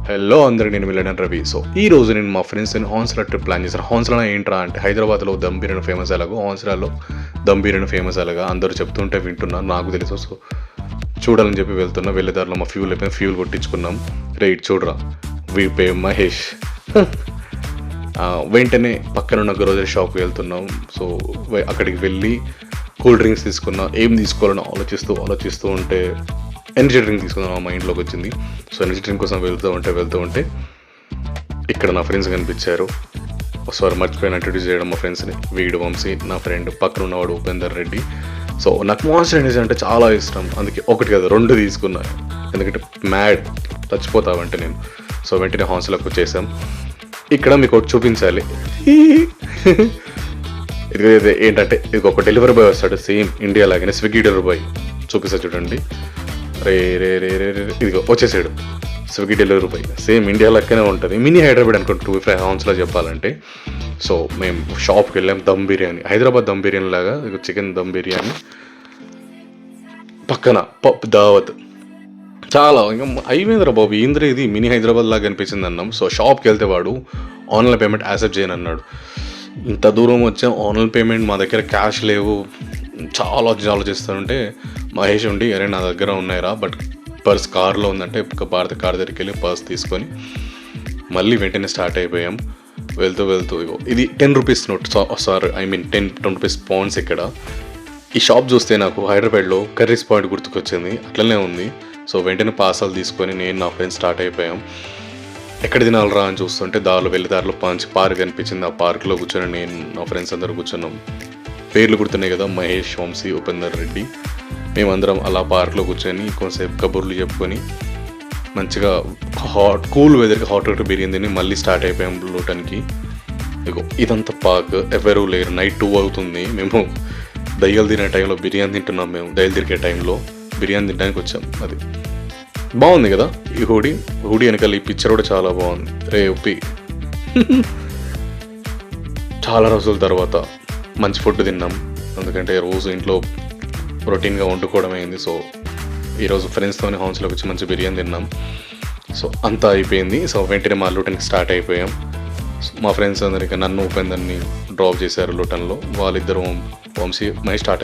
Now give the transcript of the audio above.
Hello అందరికి, నేను melon Ravi. So ఈ రోజు నేను మా ఫ్రెండ్స్ హాన్స్లా ట్రిప్ ప్లాన్ చేశాను. హాన్స్లా ఏంట్రా అంటే హైదరాబాద్లో దమ్ బిర్యానీ ఫేమస్ అలాగో హాన్స్లాలో దమ్ బిర్యానీ ఫేమస్ అలాగా అందరూ చెప్తుంటే వింటున్నాను, నాకు తెలుసు. సో చూడాలని చెప్పి వెళ్తున్నా. వెళ్ళే దారిలో మా ఫ్యూల్ అయిపోయింది, ఫ్యూల్ కొట్టించుకున్నాం. రైట్ చూడరా, వీపే మహేష్. వెంటనే పక్కనున్న గ్రోసరీ షాప్కి వెళ్తున్నాం. సో అక్కడికి వెళ్ళి కూల్ డ్రింక్స్ తీసుకున్నా. ఏం తీసుకోవాలని ఆలోచిస్తూ ఉంటే ఎనర్జీ డ్రింక్ తీసుకుందాం మా మైండ్లోకి వచ్చింది. సో ఎనర్జీ డ్రింక్ కోసం వెళ్తూ ఉంటే ఇక్కడ నా ఫ్రెండ్స్ కనిపించారు. సారీ, మర్చిపోయిన ఇంట్రడ్యూస్ చేయడం మా ఫ్రెండ్స్ని. వీడు వంశీ, నా ఫ్రెండ్. పక్కన ఉన్నవాడు ఉపేందర్ రెడ్డి. సో నాకు మాన్స్టర్ ఎనర్జీ అంటే చాలా ఇష్టం, అందుకే ఒకటి కదా 2 తీసుకున్నాను, ఎందుకంటే మ్యాడ్ చచ్చిపోతావంటే నేను. సో వెంటనే హాన్స్లోకి వచ్చేసాం. ఇక్కడ మీకు ఒకటి చూపించాలి. ఇది ఏంటంటే ఇది ఒక డెలివరీ బాయ్ వస్తాడు, సేమ్ ఇండియా లాగానే స్విగ్గీ డెలివరీ బాయ్. చూపిస్తా చూడండి. రే రే రే రే రే ఇదిగో వచ్చేసాడు Swiggy delivery boy. Same India లెక్కనే ఉంటుంది, మినీ హైదరాబాద్ అనుకుంటా 25 హాన్స్లో చెప్పాలంటే. సో మేము షాప్కి వెళ్ళాం. దమ్ బిర్యానీ, హైదరాబాద్ దమ్ బిర్యానీ లాగా చికెన్ దమ్ బిర్యానీ, పక్కన పప్ దావత్. చాలా ఇంకా అయిపోయిందిరా బాబు, ఏంద్ర ఇది మినీ హైదరాబాద్ లాగా అనిపించింది అన్నాం. సో షాప్కి వెళ్తే వాడు ఆన్లైన్ పేమెంట్ యాక్సెప్ట్ చేయను అన్నాడు. ఇంత దూరం వచ్చాం, ఆన్లైన్ పేమెంట్ మా దగ్గర క్యాష్ లేవు, చాలా ఆలోచిస్తుంటే మహేష్ ఉండి, అరే నా దగ్గర ఉన్నాయిరా, బట్ పర్స్ కార్లో ఉందంటే భారత కార్ దగ్గరికి వెళ్ళి పర్స్ తీసుకొని మళ్ళీ వెంటనే స్టార్ట్ అయిపోయాం. వెళ్తూ ఇగో ఇది 10 rupees note, sorry I mean 10 rupees pounds. ఇక్కడ ఈ షాప్ చూస్తే నాకు హైదరాబాద్లో కర్రీస్ పాయింట్ గుర్తుకొచ్చింది, అట్లనే ఉంది. సో వెంటనే పార్సల్ తీసుకొని నేను నా ఫ్రెండ్స్ స్టార్ట్ అయిపోయాం. ఎక్కడ తినాలరా అని చూస్తుంటే దారిలో మంచి పార్క్ కనిపించింది. ఆ పార్క్లో కూర్చొని నేను నా ఫ్రెండ్స్ అందరూ కూర్చున్నాం. పేర్లు గుర్తున్నాయి కదా, మహేష్, వంశీ, ఉపేందర్ రెడ్డి. మేమందరం అలా పార్క్లో కూర్చొని కొంతసేపు కబుర్లు చెప్పుకొని మంచిగా కూల్ వెదర్కి హాట్ బిర్యానీ తిని మళ్ళీ స్టార్ట్ అయిపోయాం లూటన్కి. ఇగో ఇదంతా పార్క్, ఎవరు లేరు, నైట్ 2 అవుతుంది. మేము దయ్యాలు తినే టైంలో బిర్యానీ తింటున్నాం. మేము దయ్యాలు తిరిగే టైంలో బిర్యానీ తినడానికి వచ్చాం. అది బాగుంది కదా. ఈ హుడీ వెనకాల ఈ పిక్చర్ కూడా చాలా బాగుంది. రే ఉప్పి, చాలా రోజుల తర్వాత మంచి ఫుడ్ తిన్నాం, ఎందుకంటే రోజు ఇంట్లో రొటీన్గా వండుకోవడం అయింది. సో ఈరోజు ఫ్రెండ్స్తోనే హౌస్లోకి వచ్చి మంచి బిర్యానీ తిన్నాం. సో అంతా అయిపోయింది. సో వెంటనే మా లూటన్కి స్టార్ట్ అయిపోయాం. మా ఫ్రెండ్స్ అందరికీ నన్ను ఉపేందర్ని డ్రాప్ చేశారు లూటన్లో. వాళ్ళిద్దరూ వంశీ మహేష్ స్టార్ట్